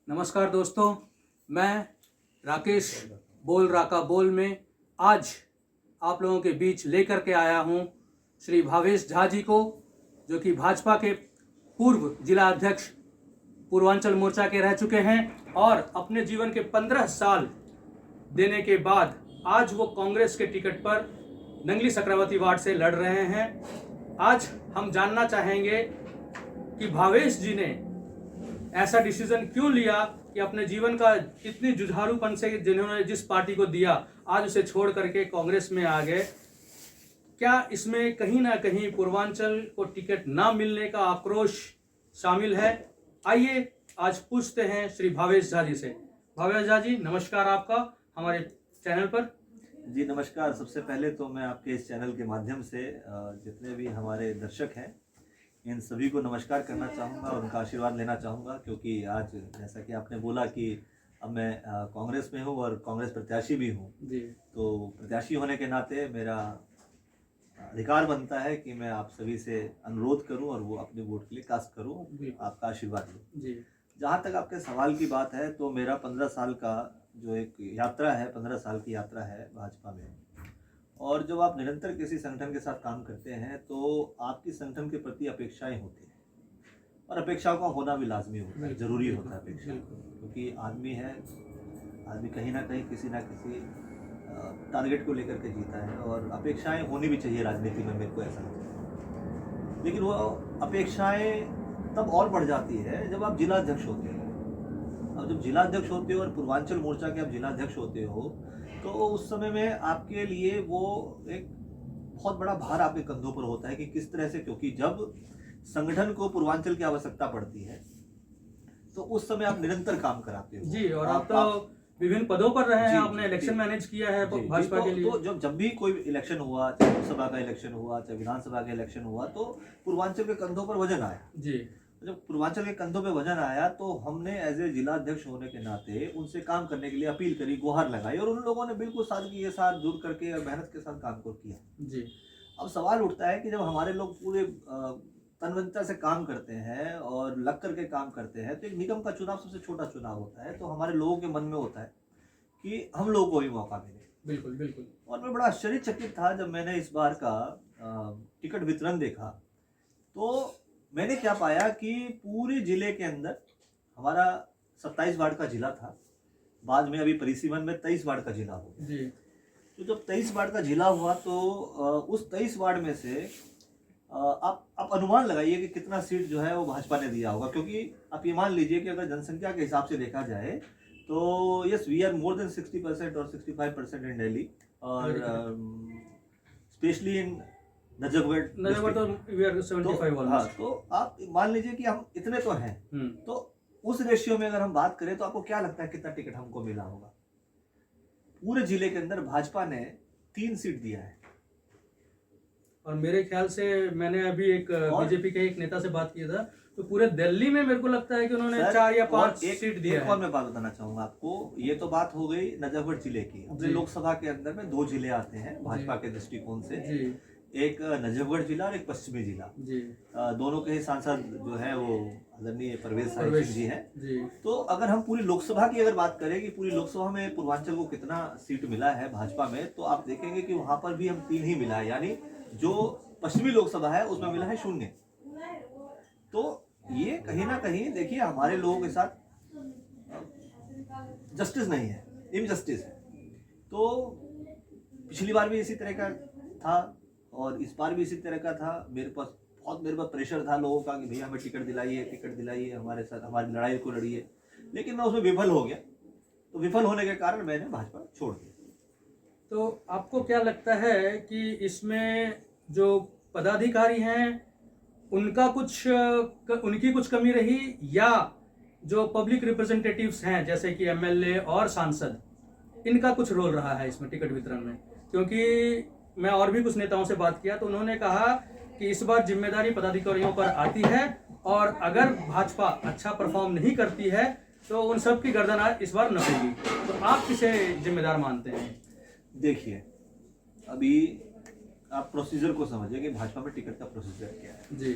नमस्कार दोस्तों, मैं राकेश बोल राका बोल में आज आप लोगों के बीच लेकर के आया हूं श्री भावेश झा जी को, जो कि भाजपा के पूर्व जिला अध्यक्ष पूर्वांचल मोर्चा के रह चुके हैं और अपने जीवन के 15 साल देने के बाद आज वो कांग्रेस के टिकट पर नंगली सक्रावती वार्ड से लड़ रहे हैं। आज हम जानना चाहेंगे कि भावेश जी ने ऐसा डिसीजन क्यों लिया कि अपने जीवन का इतनी जुझारूपन से जिन्होंने जिस पार्टी को दिया आज उसे छोड़ करके कांग्रेस में आ गए। क्या इसमें कहीं ना कहीं पूर्वांचल को टिकट ना मिलने का आक्रोश शामिल है? आइए आज पूछते हैं श्री भावेश झा जी से। भावेश झा जी, नमस्कार आपका हमारे चैनल पर। जी नमस्कार। सबसे पहले तो मैं आपके इस चैनल के माध्यम से जितने भी हमारे दर्शक हैं इन सभी को नमस्कार करना चाहूँगा, उनका आशीर्वाद लेना चाहूँगा, क्योंकि आज जैसा कि आपने बोला कि अब मैं कांग्रेस में हूँ और कांग्रेस प्रत्याशी भी हूँ जी। तो प्रत्याशी होने के नाते मेरा अधिकार बनता है कि मैं आप सभी से अनुरोध करूँ और वो अपने वोट के लिए कास्ट करूँ, आपका आशीर्वाद लूँ जी। जहाँ तक आपके सवाल की बात है तो मेरा 15 साल का जो एक यात्रा है, 15 साल की यात्रा है भाजपा में। और जब आप निरंतर किसी संगठन के साथ काम करते हैं तो आपकी संगठन के प्रति अपेक्षाएं होती हैं और अपेक्षाओं का होना भी लाजमी होता है, जरूरी होता है अपेक्षा, क्योंकि आदमी है, आदमी कहीं ना कहीं किसी ना किसी टारगेट को लेकर के जीता है और अपेक्षाएं होनी भी चाहिए राजनीति में, मेरे को ऐसा लगता है। लेकिन वो अपेक्षाएं तब और बढ़ जाती है जब आप जिलाध्यक्ष होते हैं। अब जब जिलाध्यक्ष होते हो और पूर्वांचल मोर्चा के आप जिलाध्यक्ष होते हो तो उस समय में आपके लिए वो एक बहुत बड़ा भार आपके कंधों पर होता है कि किस तरह से, क्योंकि जब संगठन को पूर्वांचल की आवश्यकता पड़ती है तो उस समय आप निरंतर काम कराते हो जी। और आप तो विभिन्न पदों पर रहे हैं, आपने इलेक्शन मैनेज किया है भाजपा के लिए। तो जब भी कोई इलेक्शन हुआ, चाहे लोकसभा का इलेक्शन हुआ, चाहे विधानसभा का इलेक्शन हुआ, तो पूर्वांचल के कंधों पर वजन आया जी। जब पूर्वांचल के कंधों पे वजन आया तो हमने एज ए जिला अध्यक्ष होने के नाते उनसे काम करने के लिए अपील करी, गुहार लगाई और उन लोगों ने बिल्कुल सादगी के साथ जुड़ करके और मेहनत के साथ काम को किया जी। अब सवाल उठता है कि जब हमारे लोग पूरे तन्मयता से काम करते हैं और लग करके काम करते हैं तो एक निगम का चुनाव सबसे छोटा चुनाव होता है, तो हमारे लोगों के मन में होता है कि हम लोगों को भी मौका मिले। बिल्कुल बिल्कुल। और मैं बड़ा आश्चर्यचकित था जब मैंने इस बार का टिकट वितरण देखा तो मैंने क्या पाया कि पूरे जिले के अंदर हमारा 27 वार्ड का जिला था, बाद में अभी परिसीमन में 23 वार्ड का जिला हो गया। तो जब 23 वार्ड का जिला हुआ तो उस 23 वार्ड में से आप अनुमान लगाइए कि कितना सीट जो है वो भाजपा ने दिया होगा, क्योंकि आप ये मान लीजिए कि अगर जनसंख्या के हिसाब से देखा जाए तो yes we are more than 60% और 65% इन दिल्ली और स्पेशली इन नजफगढ़ तो we are 75 तो, हाँ, तो आप मान लीजिए कि हम इतने तो हैं, तो उस रेशियो में अगर हम बात करें तो आपको क्या लगता है कितना टिकट हमको मिला होगा? पूरे जिले के अंदर भाजपा ने 3 सीट दिया है। और मेरे ख्याल से मैंने अभी एक बीजेपी के एक नेता से बात किया था तो पूरे दिल्ली में मेरे को लगता है कि उन्होंने 4 या 5 सीट दिया है। और मैं बात बताना चाहूंगा आपको, ये तो बात हो गई नजफगढ़ जिले की। अपने लोकसभा के अंदर में 2 जिले आते हैं भाजपा के दृष्टिकोण से, एक नजफगढ़ जिला और एक पश्चिमी जिला जी। दोनों के ही सांसद जो है वो आदरणीय परवेज साहिब जी हैं। तो अगर हम पूरी लोकसभा की अगर बात करें कि पूरी लोकसभा में पूर्वांचल को कितना सीट मिला है भाजपा में, तो आप देखेंगे कि वहां पर भी हम 3 ही मिला है, यानी जो पश्चिमी लोकसभा है उसमें मिला है 0। तो ये कहीं ना कहीं देखिए हमारे लोगों के साथ जस्टिस नहीं है, इनजस्टिस है। तो पिछली बार भी इसी तरह का था और इस बार भी इसी तरह का था। मेरे पास प्रेशर था लोगों का कि भैया हमें टिकट दिलाइए, हमारे साथ हमारी लड़ाई को लड़िए, लेकिन मैं उसमें विफल हो गया। तो विफल होने के कारण मैंने भाजपा छोड़ दिया। तो आपको क्या लगता है कि इसमें जो पदाधिकारी हैं उनकी कुछ कमी रही, या जो पब्लिक रिप्रेजेंटेटिव्स हैं जैसे कि एमएलए और सांसद, इनका कुछ रोल रहा है इसमें टिकट वितरण में? क्योंकि मैं और भी कुछ नेताओं से बात किया तो उन्होंने कहा कि इस बार जिम्मेदारी पदाधिकारियों पर आती है और अगर भाजपा अच्छा परफॉर्म नहीं करती है तो उन सब की गर्दन इस बार नपेगी। तो आप किसे जिम्मेदार मानते हैं? देखिए, अभी आप प्रोसीजर को समझिए कि भाजपा में टिकट का प्रोसीजर क्या है जी।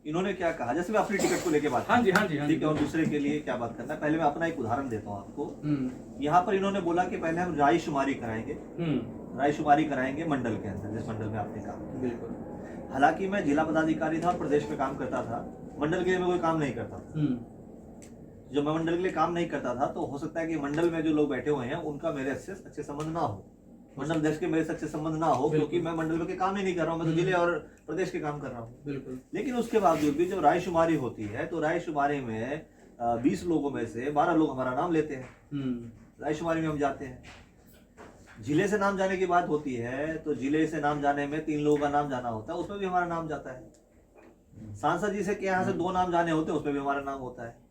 इन्होंने क्या कहा, जैसे मैं अपनी टिकट को लेके बात हाँ जी हाँ जी हाँ जी ठीक है, और दूसरे के लिए क्या बात करना है, पहले मैं अपना एक उदाहरण देता हूँ आपको। हम्म यहाँ पर इन्होंने बोला कि पहले हम रायशुमारी कराएंगे, रायशुमारी कराएंगे मंडल के अंदर, जिस मंडल में आपने काम किया। बिल्कुल। हालांकि मैं जिला पदाधिकारी था और प्रदेश में काम करता था, मंडल के लिए मैं कोई काम नहीं करता था। जब मैं मंडल के लिए काम नहीं करता था तो हो सकता है कि मंडल में जो लोग बैठे हुए हैं उनका मेरे से अच्छे संबंध ना हो, मंडल देश के मेरे से अच्छे संबंध ना हो, क्योंकि मैं मंडल में के काम ही नहीं कर रहा हूँ, मैं तो जिले और प्रदेश के काम कर रहा हूँ। बिल्कुल। लेकिन उसके बावजूद भी जब रायशुमारी होती है तो रायशुमारी में 20 लोगों में से 12 लोग हमारा नाम लेते हैं, रायशुमारी में हम जाते हैं। जिले से नाम जाने की बात होती है तो जिले से नाम जाने में 3 लोगों का नाम जाना होता है, उसमें भी हमारा नाम जाता है। सांसद जी से के यहाँ से 2 नाम जाने होते हैं, उसमें भी हमारा नाम होता है।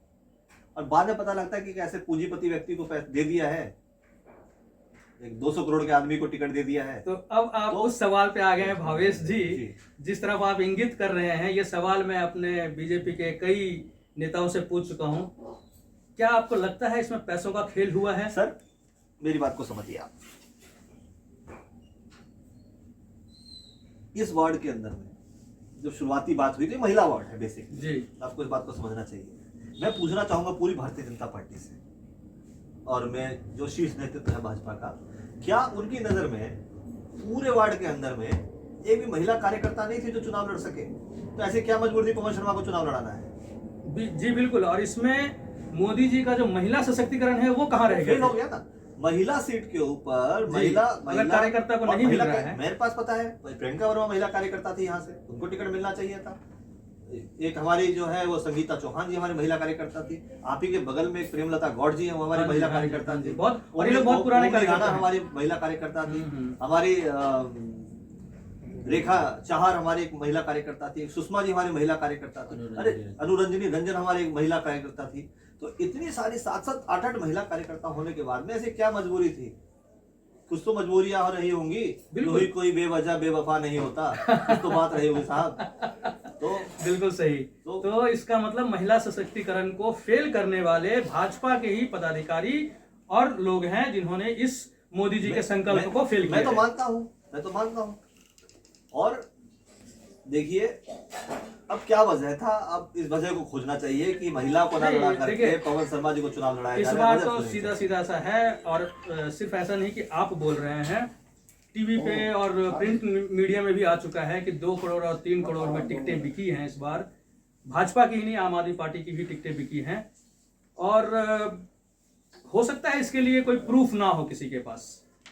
और बाद में पता लगता है कि कैसे पूंजीपति व्यक्ति को पैसे दे दिया है, एक 200 करोड़ के आदमी को टिकट दे दिया है। तो अब आप उस सवाल पे आ गए हैं भावेश जी, जिस तरफ आप इंगित कर रहे हैं। ये सवाल मैं अपने बीजेपी के कई नेताओं से पूछ चुका हूं। क्या आपको लगता है इसमें पैसों का खेल हुआ है? सर मेरी बात को समझिए आप, इस वार्ड के अंदर में जो शुरुआती बात हुई थी, महिला वार्ड है बेसिकली जी। आपको इस बात को समझना चाहिए। मैं पूछना चाहूंगा पूरी भारतीय जनता पार्टी से, और मैं जो शीर्ष नेतृत्व है भाजपा का, क्या उनकी नजर में पूरे वार्ड के अंदर में एक भी महिला कार्यकर्ता नहीं थी जो चुनाव लड़ सके? तो ऐसे क्या मजबूरी थी पवन शर्मा को चुनाव लड़ाना है? जी बिल्कुल। और इसमें मोदी जी का जो महिला सशक्तिकरण है वो कहाँ रह फेल गया? हो गया ना, महिला सीट के ऊपर महिला कार्यकर्ता को नहीं मिल रहा है। मेरे पास पता है, प्रियंका वर्मा महिला कार्यकर्ता थी, यहाँ से उनको टिकट मिलना चाहिए था। एक हमारी जो है वो संगीता चौहान जी हमारी महिला कार्यकर्ता थी, आप ही के बगल में एक प्रेमलता गौड़ जी है, वो हमारी महिला कार्यकर्ता थी। बहुत पुराने कार्यकर्ता, हमारी महिला कार्यकर्ता थी। हमारी रेखा चाहर हमारी एक महिला कार्यकर्ता थी, सुषमा जी हमारी महिला कार्यकर्ता थी, अरे अनुरंजनी रंजन हमारी एक महिला कार्यकर्ता थी। तो इतनी सारी 7-7, 8-8 महिला कार्यकर्ता होने के बाद में ऐसी क्या मजबूरी थी? कुछ तो मजबूरियां हो रही होंगी, कोई बेवजह बेवफा नहीं होता, कुछ तो बात रही होगी साहब। तो बिल्कुल सही। तो इसका मतलब महिला सशक्तिकरण को फेल करने वाले भाजपा के ही पदाधिकारी और लोग हैं जिन्होंने इस मोदी जी के संकल्प को फेल किया। मैं तो मानता हूं। और देखिए अब क्या वजह था, अब इस वजह को खोजना चाहिए कि महिला को ना लड़ा करके पवन शर्मा जी को चुनाव लड़ाया इस बार तो सीधा सा है। और सिर्फ ऐसा नहीं कि आप बोल रहे हैं, टीवी पे और प्रिंट मीडिया में भी आ चुका है कि 2 करोड़ और 3 करोड़ में टिकटें बिकी हैं इस बार। भाजपा की ही नहीं, आम आदमी पार्टी की भी टिकटें बिकी हैं। और हो सकता है इसके लिए कोई प्रूफ ना हो किसी के पास,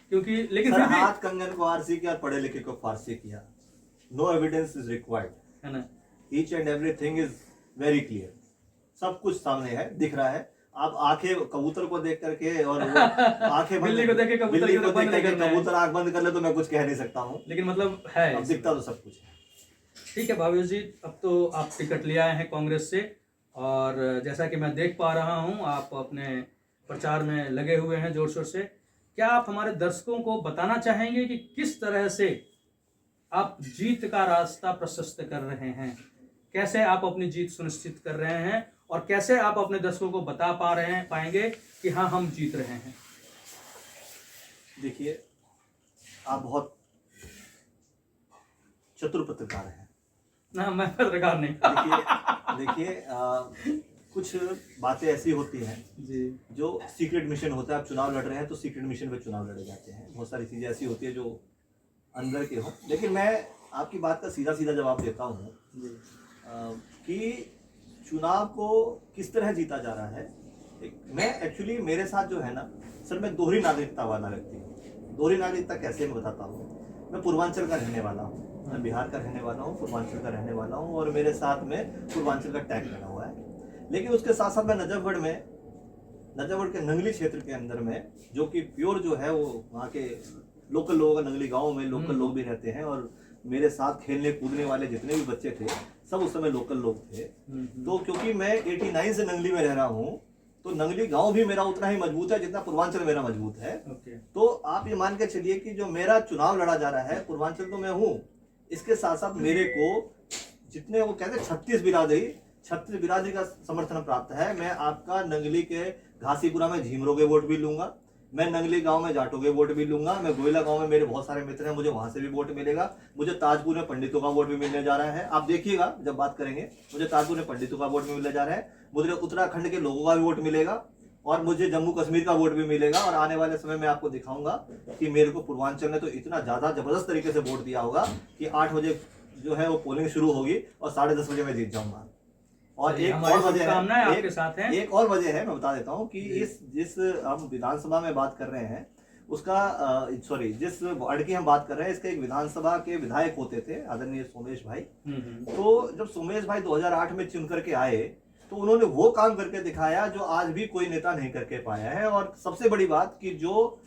क्योंकि लेकिन फिर भी हाथ कंगन को आरसी किया और पढ़े लिखे को फारसी किया। नो एविडेंस इज रिक्वायर्ड, है ना। Each and everything is very clear, सब कुछ सामने है, दिख रहा है। आप आंखें कबूतर को देख करके और आंखें बिल्ली को देख के कबूतर आंख बंद कर ले तो मैं कुछ कह नहीं सकता हूँ, लेकिन मतलब है, अब दिखता तो सब कुछ है। ठीक है भावेश जी, अब तो आप टिकट ले आए हैं कांग्रेस से, और जैसा कि मैं देख पा रहा हूं आप अपने प्रचार में लगे हुए हैं जोर शोर से। क्या आप हमारे दर्शकों को बताना चाहेंगे कि किस तरह से आप जीत का रास्ता प्रशस्त कर रहे हैं, कैसे आप अपनी जीत सुनिश्चित कर रहे हैं, और कैसे आप अपने दर्शकों को बता पाएंगे कि हाँ हम जीत रहे हैं? देखिए आप बहुत चतुर पत्रकार हैं। ना, मैं पत्रकार नहीं। देखिए कुछ बातें ऐसी होती हैं जी, जो सीक्रेट मिशन होता है। आप चुनाव लड़ रहे हैं तो सीक्रेट मिशन पे चुनाव लड़े जाते हैं, बहुत सारी चीजें ऐसी होती है जो अंदर के हो। लेकिन मैं आपकी बात का सीधा सीधा जवाब देता हूँ कि चुनाव को किस तरह जीता जा रहा है। मैं एक्चुअली मेरे साथ जो है ना सर, मैं दोहरी नागरिकता वाला व्यक्ति हूँ। दोहरी नागरिकता कैसे मैं बताता हूँ। मैं पूर्वांचल का रहने वाला हूँ, मैं बिहार का रहने वाला हूँ, पूर्वांचल का रहने वाला हूँ, और मेरे साथ में पूर्वांचल का टैग लगा हुआ है। लेकिन उसके साथ साथ मैं नजफगढ़ के नंगली क्षेत्र के अंदर में, जो कि प्योर जो है वो वहाँ के लोकल लोगों का, नंगली गाँव में लोकल लोग भी रहते हैं, और मेरे साथ खेलने कूदने वाले जितने भी बच्चे थे सब उस समय लोकल लोग थे। तो क्योंकि मैं 89 से नंगली में रह रहा हूँ, तो नंगली गांव भी मेरा उतना ही मजबूत है जितना पूर्वांचल मेरा मजबूत है। तो आप ये मान के चलिए कि जो मेरा चुनाव लड़ा जा रहा है, पूर्वांचल तो मैं हूँ, इसके साथ साथ मेरे को जितने वो कहते हैं 36 बिरादरी का समर्थन प्राप्त है। मैं आपका नंगली के घासीपुरा में झीमरों के वोट भी लूंगा, मैं नंगली गांव में जाटों के वोट भी लूंगा, मैं गोयला गांव में मेरे बहुत सारे मित्र हैं, मुझे वहां से भी वोट मिलेगा, मुझे ताजपुर में पंडितों का वोट भी मिलने जा रहा है। आप देखिएगा जब बात करेंगे, मुझे ताजपुर में पंडितों का वोट भी मिलने जा रहा है, मुझे उत्तराखंड के लोगों का भी वोट मिलेगा और मुझे जम्मू कश्मीर का वोट भी मिलेगा। और आने वाले समय में आपको दिखाऊंगा कि मेरे को पूर्वांचल ने तो इतना ज्यादा जबरदस्त तरीके से वोट दिया होगा कि 8 बजे जो है वो पोलिंग शुरू होगी और 10:30 बजे मैं जीत जाऊंगा। और एक और वजह है, आपके साथ है। एक और वजह है, मैं बता देता हूँ कि इस जिस हम विधानसभा में बात कर रहे हैं उसका सॉरी जिस वार्ड की हम बात कर रहे हैं, इसके एक विधानसभा के विधायक होते थे आदरणीय सोमेश भाई। तो जब सोमेश भाई 2008 में चुन करके आए तो उन्होंने वो काम करके दिखाया जो आज भी कोई नेता नहीं करके पाया है। और सबसे बड़ी बात कि जो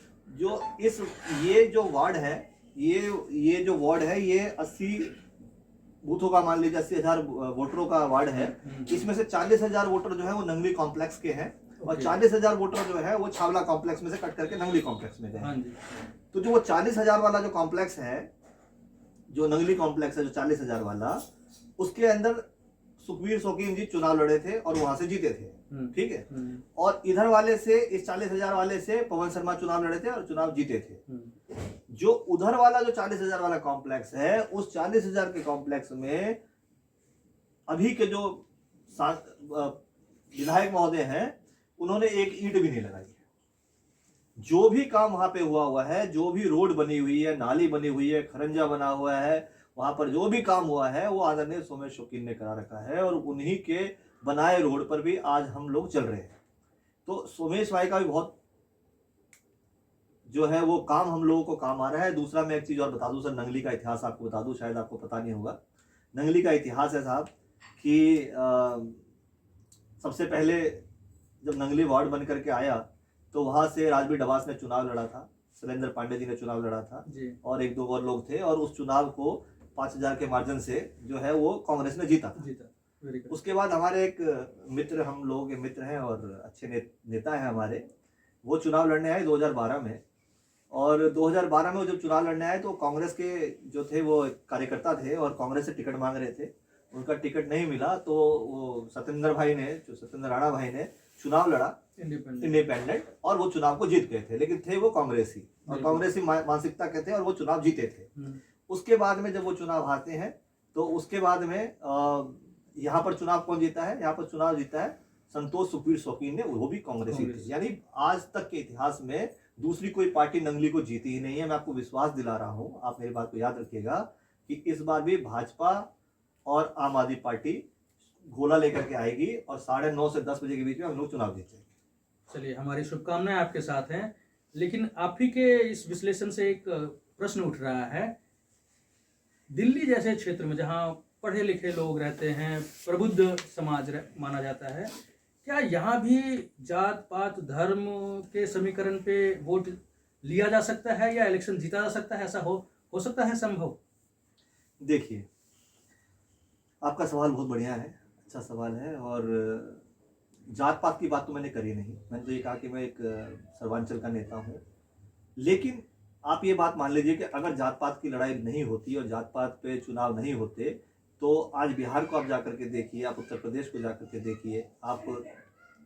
इस ये जो वार्ड है, ये जो वार्ड है, ये 80 बूथों का, मान लीजिए 80,000 वोटरों का वार्ड है। इसमें से 40,000 वोटर जो है वो नंगली कॉम्प्लेक्स के हैं और 40,000 वोटर जो है वो छावला कॉम्प्लेक्स में से कट करके नंगली कॉम्प्लेक्स में गए। तो जो वो 40,000 वाला जो कॉम्प्लेक्स है, जो नंगली कॉम्प्लेक्स है, जो 40,000 वाला, उसके अंदर सुखबीर शौकीन जी चुनाव लड़े थे और वहां से जीते थे, ठीक है। और इधर वाले से, इस 40,000 वाले से पवन शर्मा चुनाव लड़े थे और चुनाव जीते थे। जो उधर वाला जो 40,000 वाला कॉम्प्लेक्स है, उस 40,000 के कॉम्प्लेक्स में अभी के जो विधायक महोदय हैं उन्होंने एक ईंट भी नहीं लगाई है। जो भी काम वहां पे हुआ है, जो भी रोड बनी हुई है, नाली बनी हुई है, खरंजा बना हुआ है, वहां पर जो भी काम हुआ है वो आदरणीय सोमेश शौकीन ने करा रखा है और उन्हीं के बनाए रोड पर भी आज हम लोग चल रहे हैं। तो सोमेश भाई का भी बहुत जो है वो काम हम लोगों को काम आ रहा है। दूसरा मैं एक चीज और बता दूं सर, नंगली का इतिहास आपको बता दूं, शायद आपको पता नहीं होगा। नंगली का इतिहास है साहब कि सबसे पहले जब नंगली वार्ड बन करके आया तो वहां से राजबीर डबास ने चुनाव लड़ा था, शैलेंद्र पांडे जी ने चुनाव लड़ा था और 1-2 और लोग थे, और उस चुनाव को 5,000 के मार्जिन से जो है वो कांग्रेस ने जीता था। उसके बाद हमारे एक मित्र, हम लोगों के मित्र हैं और अच्छे नेता हैं हमारे, वो चुनाव लड़ने आए 2012 में। और 2012 में वो जब चुनाव लड़ने आए तो कांग्रेस के जो थे वो कार्यकर्ता थे और कांग्रेस से टिकट मांग रहे थे, उनका टिकट नहीं मिला तो वो सत्येंद्र राणा भाई ने चुनाव लड़ा इंडिपेंडेंट और वो चुनाव को जीत गए थे, लेकिन थे वो कांग्रेसी और कांग्रेसी मानसिकता के थे और वो चुनाव जीते थे। उसके बाद में जब वो चुनाव हारते हैं तो उसके बाद में यहाँ पर चुनाव कौन जीता है? यहाँ पर चुनाव जीता है संतोष सुखबीर शौकीन ने, वो भी कांग्रेसी थे। यानी आज तक के इतिहास में दूसरी कोई पार्टी नंगली को जीती ही नहीं है। मैं आपको विश्वास दिला रहा हूँ, आप मेरी बात को याद रखिएगा कि इस बार भी भाजपा और आम आदमी पार्टी गोला लेकर के आएगी और 9:30 से 10 बजे के बीच में हम लोग चुनाव जीतेंगे। चलिए, हमारी शुभकामनाएं आपके साथ हैं। लेकिन आप ही के इस विश्लेषण से एक प्रश्न उठ रहा है, दिल्ली जैसे क्षेत्र में जहां पढ़े लिखे लोग रहते हैं, प्रबुद्ध समाज माना जाता है, क्या यहाँ भी जात पात धर्म के समीकरण पे वोट लिया जा सकता है या इलेक्शन जीता जा सकता है? ऐसा हो सकता है संभव? देखिए, आपका सवाल बहुत बढ़िया है, अच्छा सवाल है। और जात पात की बात तो मैंने करी नहीं, मैंने तो ये कहा कि मैं एक सर्वांचल का नेता हूँ। लेकिन आप ये बात मान लीजिए कि अगर जात पात की लड़ाई नहीं होती और जात पात पे चुनाव नहीं होते तो आज बिहार को आप जाकर के देखिए, आप उत्तर प्रदेश को जाकर के देखिए, आप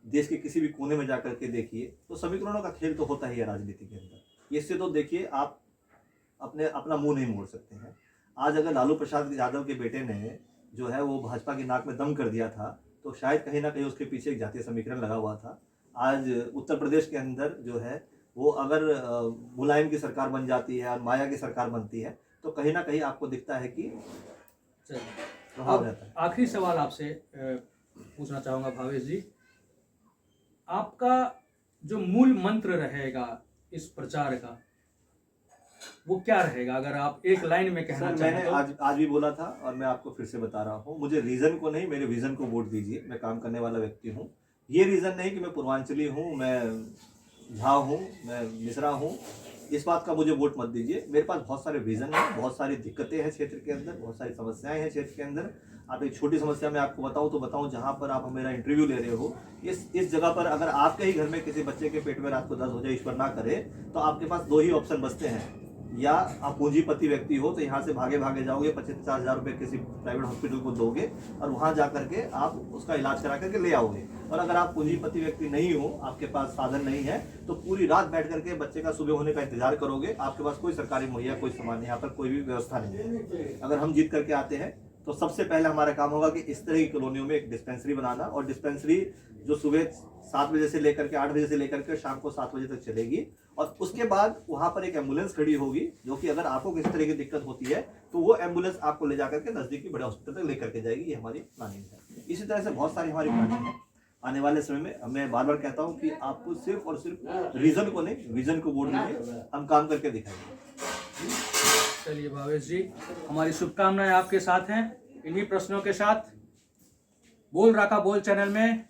देश के किसी भी कोने में जाकर के देखिए, तो समीकरणों का खेल तो होता ही है राजनीति के अंदर। इससे तो देखिए आप अपना मुंह नहीं मोड़ सकते हैं। आज अगर लालू प्रसाद यादव के बेटे ने जो है वो भाजपा की नाक में दम कर दिया था तो शायद कहीं ना कहीं उसके पीछे एक जातीय समीकरण लगा हुआ था। आज उत्तर प्रदेश के अंदर जो है वो अगर मुलायम की सरकार बन जाती है और माया की सरकार बनती है तो कहीं ना कहीं आपको दिखता है कि प्रभाव रहता है। आखिरी सवाल आपसे पूछना चाहूँगा भावेश जी, आपका जो मूल मंत्र रहेगा इस प्रचार का वो क्या रहेगा? अगर आप एक लाइन में कहना चाहें। मैंने आज भी बोला था और मैं आपको फिर से बता रहा हूँ, मुझे रीजन को नहीं, मेरे विजन को वोट दीजिए। मैं काम करने वाला व्यक्ति हूँ। ये रीजन नहीं कि मैं पूर्वांचली हूँ, मैं झा हूँ, मैं मिश्रा हूँ, इस बात का मुझे वोट मत दीजिए। मेरे पास बहुत सारे विजन हैं, बहुत सारी दिक्कतें हैं क्षेत्र के अंदर, बहुत सारी समस्याएं हैं क्षेत्र के अंदर। आप एक छोटी समस्या मैं आपको बताऊं तो बताऊं, जहां पर आप मेरा इंटरव्यू ले रहे हो, इस जगह पर अगर आपके ही घर में किसी बच्चे के पेट में रात को दर्द हो जाए, ईश्वर ना करे, तो आपके पास 2 ही ऑप्शन बचते हैं। या आप पूंजीपति व्यक्ति हो तो यहाँ से भागे जाओगे, 25-50 हज़ार रुपये किसी प्राइवेट हॉस्पिटल को दोगे और वहाँ जा करके आप उसका इलाज करा करके ले आओगे। और अगर आप पूंजीपति व्यक्ति नहीं हो, आपके पास साधन नहीं है, तो पूरी रात बैठ करके बच्चे का सुबह होने का इंतजार करोगे। आपके पास कोई सरकारी मुहैया कोई सामान, यहाँ पर कोई भी व्यवस्था नहीं है। अगर हम जीत करके आते हैं तो सबसे पहले हमारा काम होगा कि इस तरह की कॉलोनियों में एक डिस्पेंसरी बनाना, और डिस्पेंसरी जो सुबह 7 बजे से लेकर के 8 बजे से लेकर के शाम को 7 बजे तक चलेगी। और उसके बाद वहां पर एक एम्बुलेंस खड़ी होगी, जो कि अगर आपको किसी तरह की दिक्कत होती है तो वो एम्बुलेंस आपको ले जाकर के नजदीकी बड़े हॉस्पिटल तक लेकर के जाएगी। ये हमारी प्लानिंग है। इसी तरह से बहुत सारी हमारी प्लानिंग है। आने वाले समय में मैं बार बार कहता हूँ कि आपको सिर्फ और सिर्फ रीजन को नहीं, विजन को वोट दीजिए, हम काम करके दिखाएंगे। चलिए भावेश जी, हमारी शुभकामनाएं आपके साथ हैं। इन्हीं प्रश्नों के साथ बोल राका बोल चैनल में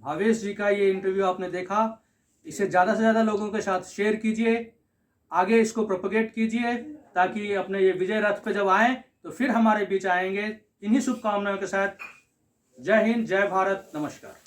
भावेश जी का ये इंटरव्यू आपने देखा, इसे ज़्यादा से ज़्यादा लोगों के साथ शेयर कीजिए, आगे इसको प्रोपगेट कीजिए, ताकि अपने ये विजय रथ पे जब आएँ तो फिर हमारे बीच आएंगे। इन्हीं शुभकामनाओं के साथ जय हिंद, जय भारत, नमस्कार।